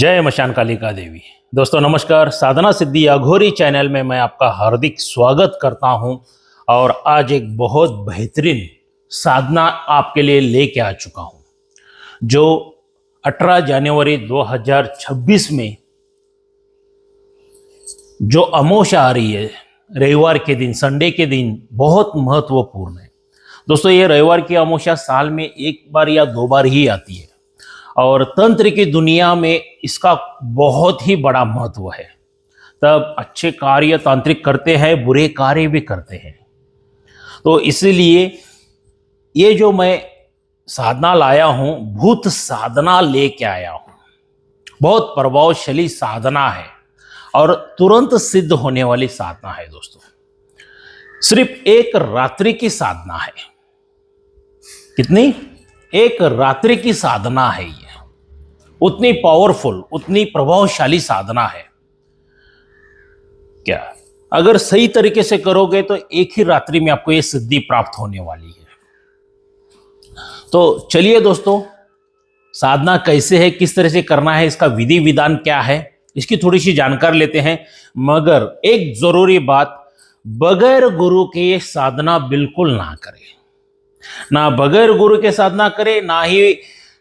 जय मशान कालिका देवी। दोस्तों नमस्कार। साधना सिद्धि अघोरी चैनल में मैं आपका हार्दिक स्वागत करता हूं और आज एक बहुत बेहतरीन साधना आपके लिए लेके आ चुका हूं जो 18 जनवरी 2026 में जो अमावस्या आ रही है, रविवार के दिन, संडे के दिन, बहुत महत्वपूर्ण है। दोस्तों ये रविवार की अमावस्या साल में एक बार या दो बार ही आती है और तंत्र की दुनिया में इसका बहुत ही बड़ा महत्व है। तब अच्छे कार्य तांत्रिक करते हैं, बुरे कार्य भी करते हैं। तो इसलिए ये जो मैं साधना लाया हूं, भूत साधना लेके आया हूं। बहुत प्रभावशाली साधना है और तुरंत सिद्ध होने वाली साधना है। दोस्तों सिर्फ एक रात्रि की साधना है। कितनी? एक रात्रि की साधना है। ये उतनी पावरफुल, उतनी प्रभावशाली साधना है। क्या अगर सही तरीके से करोगे तो एक ही रात्रि में आपको ये सिद्धि प्राप्त होने वाली है। तो चलिए दोस्तों, साधना कैसे है, किस तरह से करना है, इसका विधि विधान क्या है, इसकी थोड़ी सी जानकारी लेते हैं। मगर एक जरूरी बात, बगैर गुरु के ये साधना बिल्कुल ना करें। ना बगैर गुरु के साधना करें, ना ही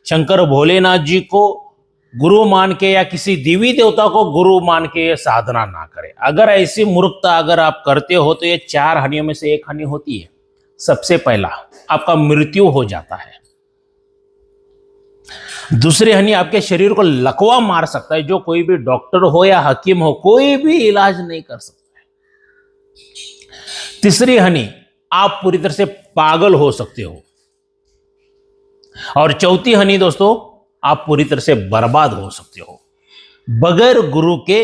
शंकर भोलेनाथ जी को गुरु मान के या किसी देवी देवता को गुरु मान के ये साधना ना करें। अगर ऐसी मूर्खता अगर आप करते हो तो ये 4 हानियों में से एक हानि होती है। सबसे पहला, आपका मृत्यु हो जाता है। दूसरी हानि, आपके शरीर को लकवा मार सकता है, जो कोई भी डॉक्टर हो या हकीम हो, कोई भी इलाज नहीं कर सकता है। तीसरी हानि, आप पूरी तरह से पागल हो सकते हो। और चौथी हानि दोस्तों, आप पूरी तरह से बर्बाद हो सकते हो बगैर गुरु के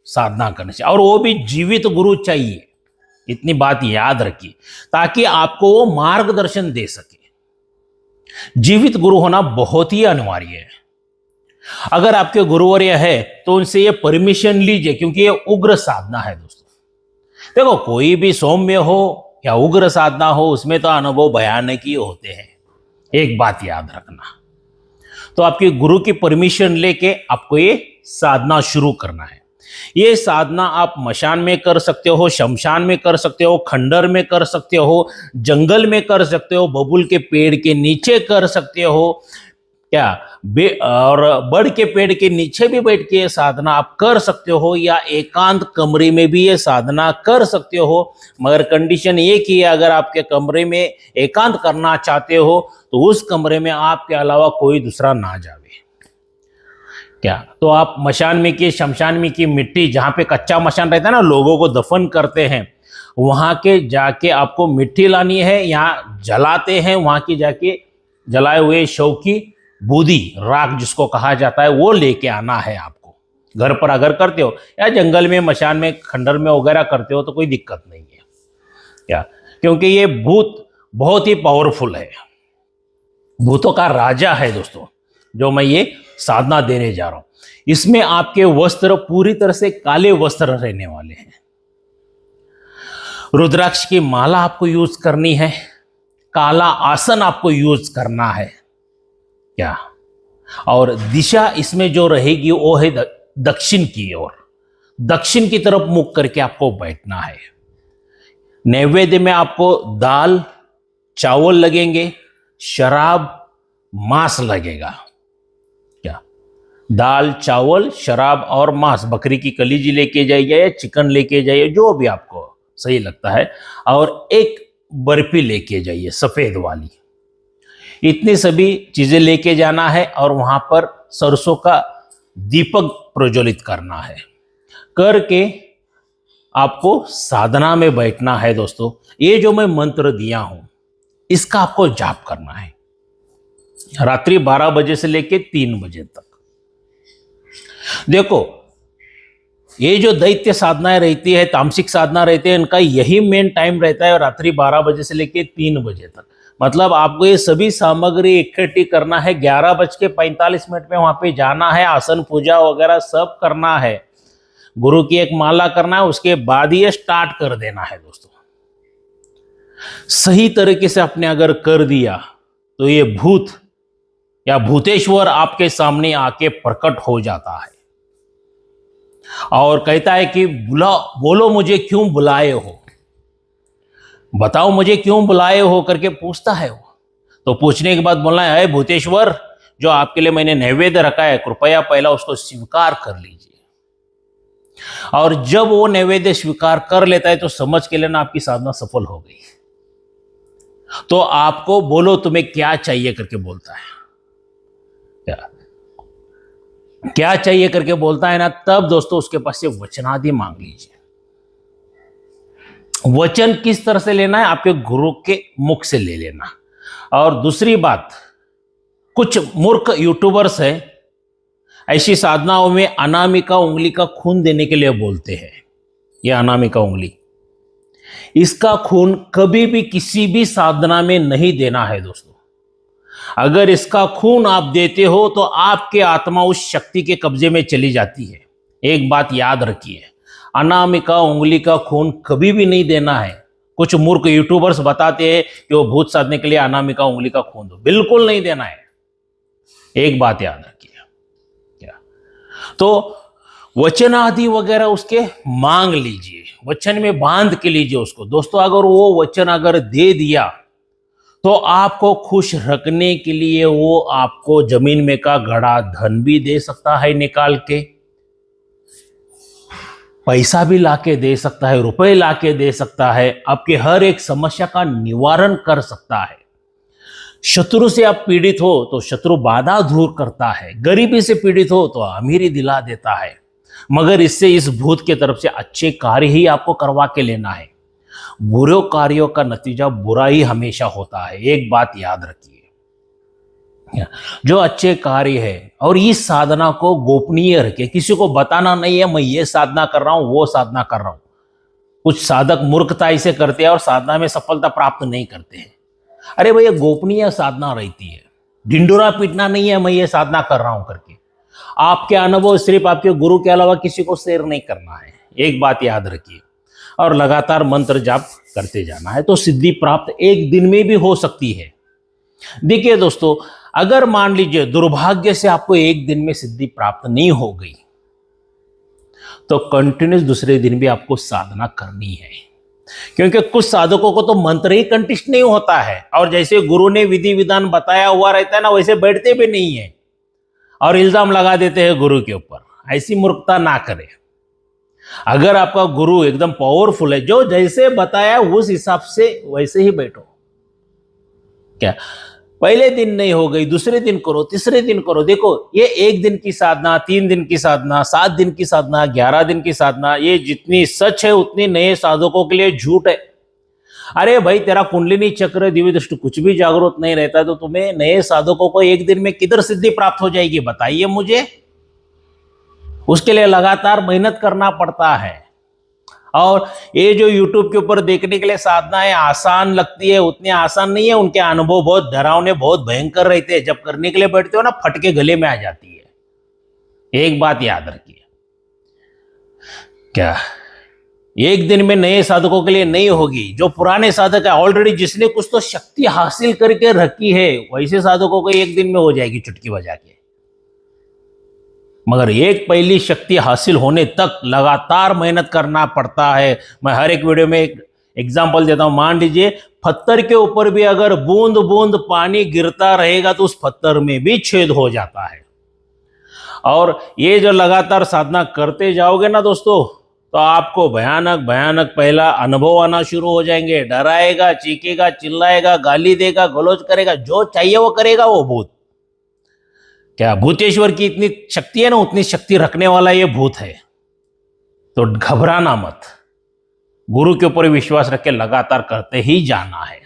साधना करने से। और वो भी जीवित गुरु चाहिए। इतनी बात याद रखिए ताकि आपको वो मार्गदर्शन दे सके। जीवित गुरु होना बहुत ही अनिवार्य है। अगर आपके गुरुवर्य है तो उनसे ये परमिशन लीजिए, क्योंकि ये उग्र साधना है। दोस्तों देखो, कोई भी सौम्य हो या उग्र साधना हो, उसमें तो अनुभव भयानक ही होते हैं। एक बात याद रखना, तो आपके गुरु की परमिशन लेके आपको ये साधना शुरू करना है। ये साधना आप मशान में कर सकते हो, शमशान में कर सकते हो, खंडर में कर सकते हो, जंगल में कर सकते हो, बबूल के पेड़ के नीचे कर सकते हो। क्या और बड़ के पेड़ के नीचे भी बैठ के ये साधना आप कर सकते हो, या एकांत कमरे में भी ये साधना कर सकते हो। मगर कंडीशन एक ही है, अगर आपके कमरे में एकांत करना चाहते हो तो उस कमरे में आपके अलावा कोई दूसरा ना जावे। क्या तो आप मशान में की, शमशान में की मिट्टी, जहाँ पे कच्चा मशान रहता है ना, लोगों को दफन करते हैं, वहां के जाके आपको मिट्टी लानी है। यहाँ जलाते हैं, वहां की जाके जलाए हुए शव की बूदी, राख जिसको कहा जाता है, वो लेके आना है आपको। घर पर अगर करते हो या जंगल में, मशान में, खंडर में वगैरह करते हो तो कोई दिक्कत नहीं है। क्या क्योंकि ये भूत बहुत ही पावरफुल है, भूतों का राजा है दोस्तों, जो मैं ये साधना देने जा रहा हूं। इसमें आपके वस्त्र पूरी तरह से काले वस्त्र रहने वाले हैं। रुद्राक्ष की माला आपको यूज करनी है। काला आसन आपको यूज करना है। क्या और दिशा इसमें जो रहेगी वो है दक्षिण की ओर। दक्षिण की तरफ मुख करके आपको बैठना है। नैवेद्य में आपको दाल चावल लगेंगे, शराब मांस लगेगा। क्या दाल चावल शराब और मांस, बकरी की कलीजी लेके जाइए या चिकन लेके जाइए, जो भी आपको सही लगता है। और एक बर्फी लेके जाइए सफेद वाली। इतनी सभी चीजें लेके जाना है और वहां पर सरसों का दीपक प्रज्वलित करना है। करके आपको साधना में बैठना है। दोस्तों ये जो मैं मंत्र दिया हूं, इसका आपको जाप करना है रात्रि 12 बजे से लेके 3 बजे तक। देखो, ये जो दैत्य साधनाएं रहती है, तामसिक साधना रहती है, इनका यही मेन टाइम रहता है, रात्रि 12 बजे से लेके 3 बजे तक। मतलब आपको ये सभी सामग्री इकट्ठी करना है। 11:45 में वहां पे जाना है, आसन पूजा वगैरह सब करना है, गुरु की एक माला करना है, उसके बाद ये स्टार्ट कर देना है। दोस्तों सही तरीके से आपने अगर कर दिया तो ये भूत या भूतेश्वर आपके सामने आके प्रकट हो जाता है। और कहता है कि बोलो मुझे क्यों बुलाए हो, बताओ मुझे क्यों बुलाए हो करके पूछता है वो। तो पूछने के बाद बोलना है, भूतेश्वर, जो आपके लिए मैंने नैवेद्य रखा है, कृपया पहला उसको स्वीकार कर लीजिए। और जब वो नैवेद्य स्वीकार कर लेता है तो समझ के लेना आपकी साधना सफल हो गई। तो आपको बोलो तुम्हें क्या चाहिए करके बोलता है, क्या क्या चाहिए करके बोलता है ना, तब दोस्तों उसके पास से वचनादि मांग लीजिए। वचन किस तरह से लेना है, आपके गुरु के मुख से ले लेना। और दूसरी बात, कुछ मूर्ख यूट्यूबर्स हैं, ऐसी साधनाओं में अनामिका उंगली का खून देने के लिए बोलते हैं। यह अनामिका उंगली, इसका खून कभी भी किसी भी साधना में नहीं देना है दोस्तों। अगर इसका खून आप देते हो तो आपकी आत्मा उस शक्ति के कब्जे में चली जाती है। एक बात याद रखिए, अनामिका उंगली का खून कभी भी नहीं देना है। कुछ मूर्ख यूट्यूबर्स बताते हैं कि वो भूत साधने के लिए अनामिका उंगली का खून दो, बिल्कुल नहीं देना है। एक बात याद रखिए, क्या तो वचन आदि वगैरह उसके मांग लीजिए, वचन में बांध के लीजिए उसको। दोस्तों अगर वो वचन अगर दे दिया तो आपको खुश रखने के लिए वो आपको जमीन में का घड़ा धन भी दे सकता है निकाल के, पैसा भी लाके दे सकता है, रुपए लाके दे सकता है, आपके हर एक समस्या का निवारण कर सकता है। शत्रु से आप पीड़ित हो तो शत्रु बाधा दूर करता है, गरीबी से पीड़ित हो तो अमीरी दिला देता है। मगर इससे इस भूत की तरफ से अच्छे कार्य ही आपको करवा के लेना है। बुरे कार्यों का नतीजा बुरा ही हमेशा होता है, एक बात याद रखिए। जो अच्छे कार्य है और इस साधना को गोपनीय रखे, किसी को बताना नहीं है मैं ये साधना कर रहा हूं, वो साधना कर रहा हूं। कुछ साधक मूर्खता से करते हैं और साधना में सफलता प्राप्त नहीं करते हैं। अरे भैया, गोपनीय साधना रहती है, ढिंडोरा पीटना नहीं है मैं ये साधना कर रहा हूं करके। आपके अनुभव सिर्फ आपके गुरु के अलावा किसी को शेयर नहीं करना है, एक बात याद रखिए। और लगातार मंत्र जाप करते जाना है तो सिद्धि प्राप्त एक दिन में भी हो सकती है। देखिए दोस्तों, अगर मान लीजिए दुर्भाग्य से आपको एक दिन में सिद्धि प्राप्त नहीं हो गई तो कंटिन्यूस दूसरे दिन भी आपको साधना करनी है। क्योंकि कुछ साधकों को तो मंत्र ही कंटिन्यूस नहीं होता है, और जैसे गुरु ने विधि विधान बताया हुआ रहता है ना, वैसे बैठते भी नहीं है और इल्जाम लगा देते हैं गुरु के ऊपर। ऐसी मूर्खता ना करें। अगर आपका गुरु एकदम पावरफुल है, जो जैसे बताया उस हिसाब से वैसे ही बैठो। क्या पहले दिन नहीं हो गई, दूसरे दिन करो, तीसरे दिन करो। देखो, ये 1 दिन की साधना, 3 दिन की साधना, 7 दिन की साधना, 11 दिन की साधना, ये जितनी सच है उतनी नए साधकों के लिए झूठ है। अरे भाई, तेरा कुंडलिनी चक्र दिव्य दृष्टि कुछ भी जागरूक नहीं रहता तो तुम्हें नए साधकों को 1 दिन में किधर सिद्धि प्राप्त हो जाएगी, बताइए मुझे। उसके लिए लगातार मेहनत करना पड़ता है। और ये जो YouTube के ऊपर देखने के लिए साधनाएं आसान लगती है, उतनी आसान नहीं है। उनके अनुभव बहुत डरावने, बहुत भयंकर रहते हैं। जब करने के लिए बैठते हो ना, फटके गले में आ जाती है। एक बात याद रखिए, क्या 1 दिन में नए साधकों के लिए नहीं होगी। जो पुराने साधक है ऑलरेडी, जिसने कुछ तो शक्ति हासिल करके रखी है, वैसे साधकों को 1 दिन में हो जाएगी चुटकी बजा के। मगर एक पहली शक्ति हासिल होने तक लगातार मेहनत करना पड़ता है। मैं हर एक वीडियो में एक एग्जांपल देता हूं। मान लीजिए पत्थर के ऊपर भी अगर बूंद बूंद पानी गिरता रहेगा तो उस पत्थर में भी छेद हो जाता है। और ये जो लगातार साधना करते जाओगे ना दोस्तों, तो आपको भयानक भयानक पहला अनुभव आना शुरू हो जाएंगे। डराएगा, चीखेगा, चिल्लाएगा, गाली देगा, गलौज करेगा, जो चाहिए वो करेगा वो भूत। क्या भूतेश्वर की इतनी शक्ति है ना, उतनी शक्ति रखने वाला ये भूत है। तो घबराना मत, गुरु के ऊपर विश्वास रख के लगातार करते ही जाना है।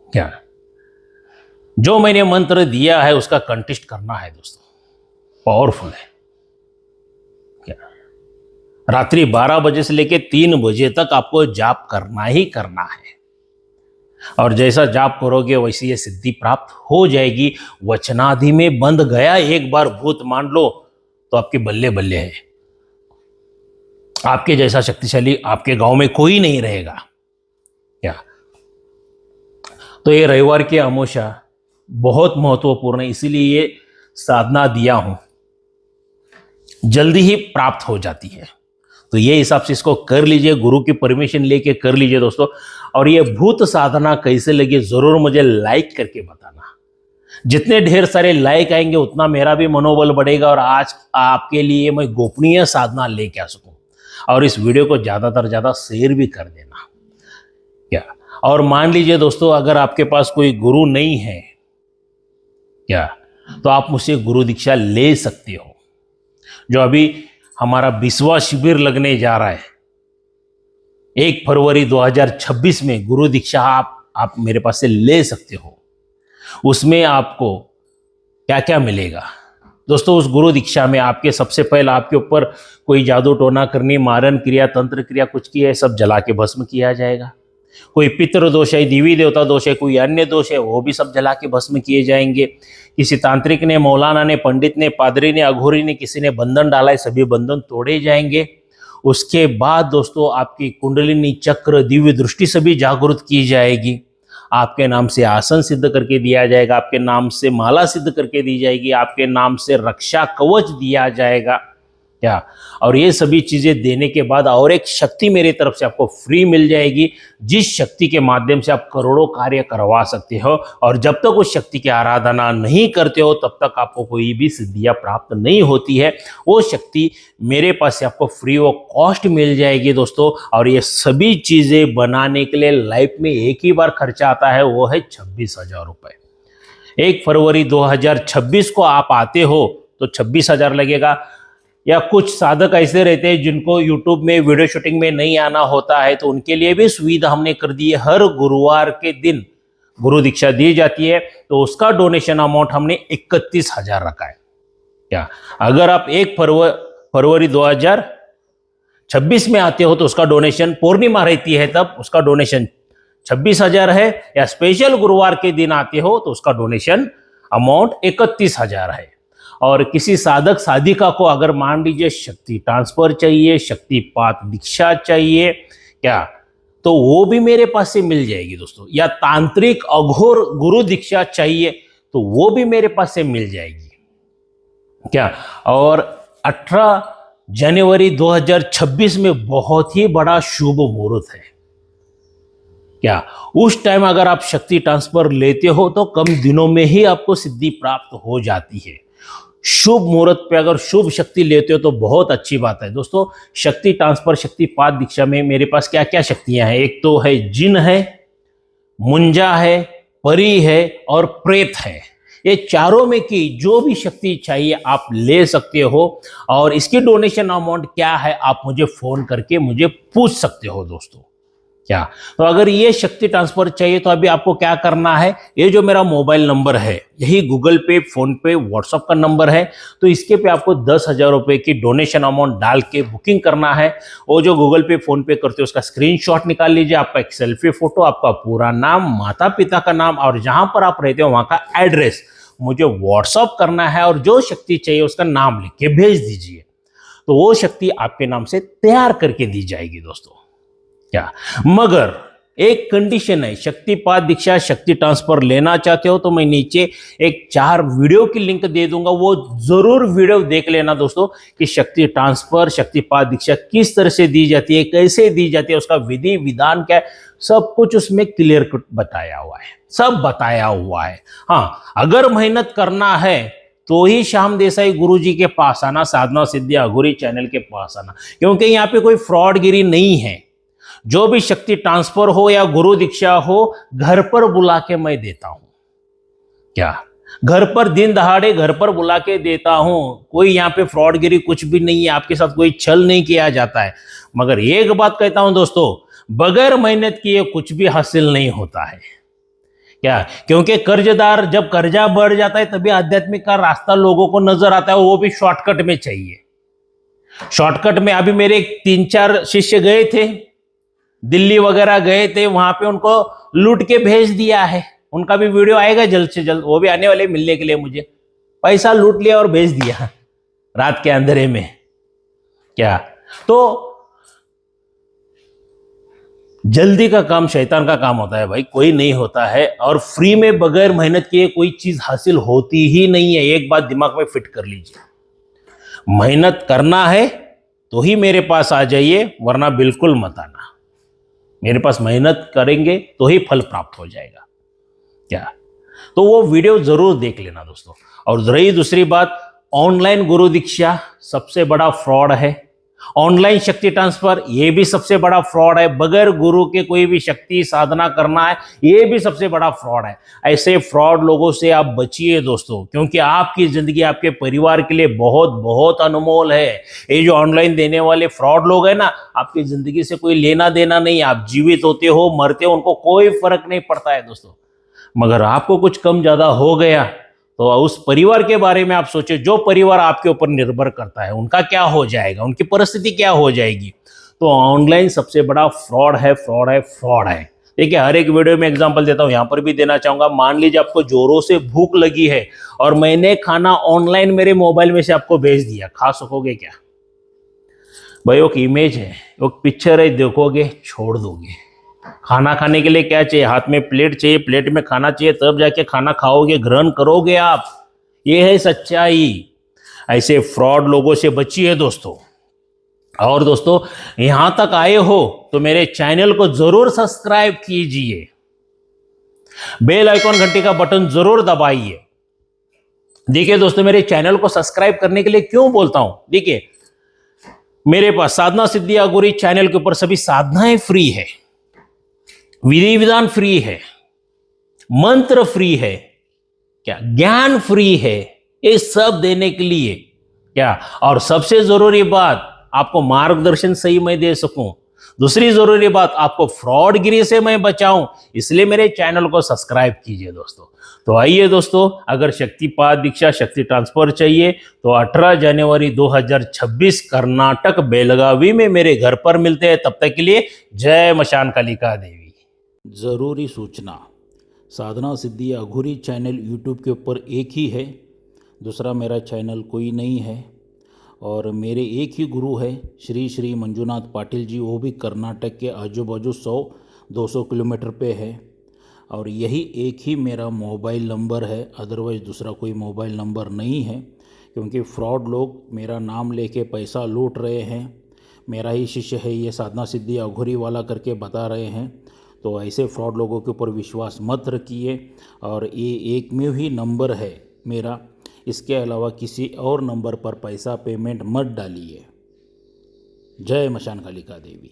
क्या जो मैंने मंत्र दिया है उसका कंटेस्ट करना है दोस्तों, पावरफुल है। क्या रात्रि 12 बजे से लेकर 3 बजे तक आपको जाप करना ही करना है। और जैसा जाप करोगे वैसे ये सिद्धि प्राप्त हो जाएगी। वचनादि में बंध गया एक बार भूत, मान लो तो आपके बल्ले बल्ले है। आपके जैसा शक्तिशाली आपके गांव में कोई नहीं रहेगा। क्या तो ये रविवार की अमावस्या बहुत महत्वपूर्ण है, इसीलिए ये साधना दिया हूं। जल्दी ही प्राप्त हो जाती है। तो ये हिसाब से इसको कर लीजिए, गुरु की परमिशन लेके कर लीजिए दोस्तों। और ये भूत साधना कैसे लगी जरूर मुझे लाइक करके बताना। जितने ढेर सारे लाइक आएंगे उतना मेरा भी मनोबल बढ़ेगा और आज आपके लिए मैं गोपनीय साधना लेके आ सकूं। और इस वीडियो को ज्यादातर ज्यादा शेयर भी कर देना क्या। और मान लीजिए दोस्तों, अगर आपके पास कोई गुरु नहीं है क्या, तो आप मुझसे गुरु दीक्षा ले सकते हो। जो अभी हमारा 20वां शिविर लगने जा रहा है 1 फरवरी 2026 में, गुरु दीक्षा आप मेरे पास से ले सकते हो। उसमें आपको क्या क्या मिलेगा दोस्तों? उस गुरु दीक्षा में आपके सबसे पहले आपके ऊपर कोई जादू टोना करनी, मारण क्रिया, तंत्र क्रिया कुछ की है, सब जला के भस्म किया जाएगा। कोई पितृ दोष है, देवी देवता दोष है, कोई अन्य दोष है, वो भी सब जला के भस्म किए जाएंगे। किसी तांत्रिक ने, मौलाना ने, पंडित ने, पादरी ने, अघोरी ने, किसी ने बंधन डाला है, सभी बंधन तोड़े जाएंगे। उसके बाद दोस्तों आपकी कुंडलिनी चक्र, दिव्य दृष्टि सभी जागृत की जाएगी। आपके नाम से आसन सिद्ध करके दिया जाएगा, आपके नाम से माला सिद्ध करके दी जाएगी, आपके नाम से रक्षा कवच दिया जाएगा क्या। और ये सभी चीजें देने के बाद और एक शक्ति मेरी तरफ से आपको फ्री मिल जाएगी, जिस शक्ति के माध्यम से आप करोड़ों कार्य करवा सकते हो। और जब तक उस शक्ति की आराधना नहीं करते हो तब तक आपको कोई भी सिद्धियां प्राप्त नहीं होती है। वो शक्ति मेरे पास से आपको फ्री ऑफ कॉस्ट मिल जाएगी दोस्तों। और ये सभी चीजें बनाने के लिए लाइफ में एक ही बार खर्चा आता है, वो है 26,000 रुपए। 1 फरवरी 2026 को आप आते हो तो 26,000 लगेगा। या कुछ साधक ऐसे रहते हैं जिनको यूट्यूब में वीडियो शूटिंग में नहीं आना होता है, तो उनके लिए भी सुविधा हमने कर दी है। हर गुरुवार के दिन गुरु दीक्षा दी जाती है, तो उसका डोनेशन अमाउंट हमने 31,000 रखा है क्या। अगर आप 1 फरवरी 2026 में आते हो तो उसका डोनेशन, पूर्णिमा रहती है तब उसका डोनेशन 26,000 है। या स्पेशल गुरुवार के दिन आते हो तो उसका डोनेशन अमाउंट 31,000 है। और किसी साधक साधिका को अगर मान लीजिए शक्ति ट्रांसफर चाहिए, शक्तिपात दीक्षा चाहिए क्या, तो वो भी मेरे पास से मिल जाएगी दोस्तों। या तांत्रिक अघोर गुरु दीक्षा चाहिए तो वो भी मेरे पास से मिल जाएगी क्या। और 18 जनवरी 2026 में बहुत ही बड़ा शुभ मुहूर्त है क्या। उस टाइम अगर आप शक्ति ट्रांसफर लेते हो तो कम दिनों में ही आपको सिद्धि प्राप्त हो जाती है। शुभ मुहूर्त पे अगर शुभ शक्ति लेते हो तो बहुत अच्छी बात है दोस्तों। शक्ति ट्रांसफर, शक्तिपात दीक्षा में मेरे पास क्या क्या शक्तियां हैं? एक तो है जिन है, मुंजा है, परी है और प्रेत है। ये चारों में की जो भी शक्ति चाहिए आप ले सकते हो। और इसकी डोनेशन अमाउंट क्या है आप मुझे फोन करके मुझे पूछ सकते हो दोस्तों क्या। तो अगर ये शक्ति ट्रांसफर चाहिए तो अभी आपको क्या करना है, ये जो मेरा मोबाइल नंबर है यही गूगल पे, फोन पे, व्हाट्सएप का नंबर है, तो इसके पे आपको 10,000 रुपए की डोनेशन अमाउंट डाल के बुकिंग करना है। वो जो गूगल पे, फोन पे करते हो उसका स्क्रीनशॉट निकाल लीजिए, आपका एक सेल्फी फोटो, आपका पूरा नाम, माता पिता का नाम और जहां पर आप रहते हो वहां का एड्रेस मुझे व्हाट्सएप करना है। और जो शक्ति चाहिए उसका नाम लिख के भेज दीजिए, तो वो शक्ति आपके नाम से तैयार करके दी जाएगी दोस्तों क्या। मगर एक कंडीशन है, शक्तिपात दीक्षा, शक्ति ट्रांसफर लेना चाहते हो तो मैं नीचे एक 4 वीडियो की लिंक दे दूंगा, वो जरूर वीडियो देख लेना दोस्तों कि शक्ति ट्रांसफर, शक्तिपात दीक्षा किस तरह से दी जाती है, कैसे दी जाती है, उसका विधि विधान क्या है, सब कुछ उसमें क्लियर कट बताया हुआ है, सब बताया हुआ है। हाँ, अगर मेहनत करना है तो ही श्याम देसाई गुरुजी के पास आना, साधना सिद्धि अघोरी चैनल के पास आना, क्योंकि यहाँ पे कोई फ्रॉडगिरी नहीं है। जो भी शक्ति ट्रांसफर हो या गुरु दीक्षा हो घर पर बुला के मैं देता हूं क्या। घर पर दिन दहाड़े घर पर बुला के देता हूं। कोई यहाँ पे फ्रॉडगिरी कुछ भी नहीं है, आपके साथ कोई छल नहीं किया जाता है। मगर एक बात कहता हूं दोस्तों, बगैर मेहनत किए कुछ भी हासिल नहीं होता है क्या। क्योंकि कर्जदार जब कर्जा बढ़ जाता है तभी आध्यात्मिक का रास्ता लोगों को नजर आता है, वो भी शॉर्टकट में चाहिए। शॉर्टकट में अभी मेरे 3-4 शिष्य गए थे, दिल्ली वगैरह गए थे, वहां पे उनको लूट के भेज दिया है। उनका भी वीडियो आएगा जल्द से जल्द, वो भी आने वाले मिलने के लिए। मुझे पैसा लूट लिया और भेज दिया रात के अंधेरे में क्या। तो जल्दी का काम शैतान का काम होता है भाई, कोई नहीं होता है। और फ्री में बगैर मेहनत किए कोई चीज हासिल होती ही नहीं है, एक बात दिमाग में फिट कर लीजिए। मेहनत करना है तो ही मेरे पास आ जाइए, वरना बिल्कुल मत आना। मेरे पास मेहनत करेंगे तो ही फल प्राप्त हो जाएगा। क्या? तो वो वीडियो जरूर देख लेना दोस्तों। और रही दूसरी बात, ऑनलाइन गुरु दीक्षा सबसे बड़ा फ्रॉड है। ऑनलाइन शक्ति ट्रांसफर ये भी सबसे बड़ा फ्रॉड है। बगैर गुरु के कोई भी शक्ति साधना करना है, ये भी सबसे बड़ा फ्रॉड है। ऐसे फ्रॉड लोगों से आप बचिए दोस्तों, क्योंकि आपकी जिंदगी आपके परिवार के लिए बहुत बहुत अनमोल है। ये जो ऑनलाइन देने वाले फ्रॉड लोग हैं ना, आपकी जिंदगी से कोई लेना देना नहीं। आप जीवित होते हो मरते हो, उनको कोई फर्क नहीं पड़ता है दोस्तों। मगर आपको कुछ कम ज्यादा हो गया तो उस परिवार के बारे में आप सोचे, जो परिवार आपके ऊपर निर्भर करता है उनका क्या हो जाएगा, उनकी परिस्थिति क्या हो जाएगी। तो ऑनलाइन सबसे बड़ा फ्रॉड है, फ्रॉड है, फ्रॉड है। देखिए, हर एक वीडियो में एग्जांपल देता हूं, यहां पर भी देना चाहूंगा। मान लीजिए आपको जोरों से भूख लगी है और मैंने खाना ऑनलाइन मेरे मोबाइल में से आपको भेज दिया, खा सकोगे क्या? भाई एक इमेज है, एक पिक्चर है, देखोगे, छोड़ दोगे। खाना खाने के लिए क्या चाहिए? हाथ में प्लेट चाहिए, प्लेट में खाना चाहिए, तब जाके खाना खाओगे, ग्रहण करोगे आप। ये है सच्चाई। ऐसे फ्रॉड लोगों से बचिए दोस्तों। और दोस्तों, यहां तक आए हो तो मेरे चैनल को जरूर सब्सक्राइब कीजिए, बेल आइकॉन घंटी का बटन जरूर दबाइए। देखिए दोस्तों, मेरे चैनल को सब्सक्राइब करने के लिए क्यों बोलता हूं? देखिए, मेरे पास साधना सिद्धि अघोरी चैनल के ऊपर सभी साधनाएं फ्री है, विधि विधान फ्री है, मंत्र फ्री है, क्या ज्ञान फ्री है, ये सब देने के लिए। क्या? और सबसे जरूरी बात, आपको मार्गदर्शन सही मैं दे सकूं। दूसरी जरूरी बात, आपको फ्रॉडगिरी से मैं बचाऊं। इसलिए मेरे चैनल को सब्सक्राइब कीजिए दोस्तों। तो आइए दोस्तों, अगर शक्तिपात दीक्षा शक्ति ट्रांसफर चाहिए तो 18 जनवरी 2026 कर्नाटक बेलगावी में मेरे घर पर मिलते हैं। तब तक के लिए जय मशान कालिका देवी। ज़रूरी सूचना, साधना सिद्धि अघोरी चैनल यूट्यूब के ऊपर एक ही है, दूसरा मेरा चैनल कोई नहीं है। और मेरे एक ही गुरु है, श्री श्री मंजुनाथ पाटिल जी, वो भी कर्नाटक के आजू बाजू 100-200 किलोमीटर पे है। और यही एक ही मेरा मोबाइल नंबर है, अदरवाइज़ दूसरा कोई मोबाइल नंबर नहीं है, क्योंकि फ्रॉड लोग मेरा नाम लेके पैसा लूट रहे हैं। मेरा ही शिष्य है ये, साधना सिद्धि अघोरी वाला करके बता रहे हैं। तो ऐसे फ्रॉड लोगों के ऊपर विश्वास मत रखिए। और ये एक में ही नंबर है मेरा, इसके अलावा किसी और नंबर पर पैसा पेमेंट मत डालिए। जय मशान कालिका देवी।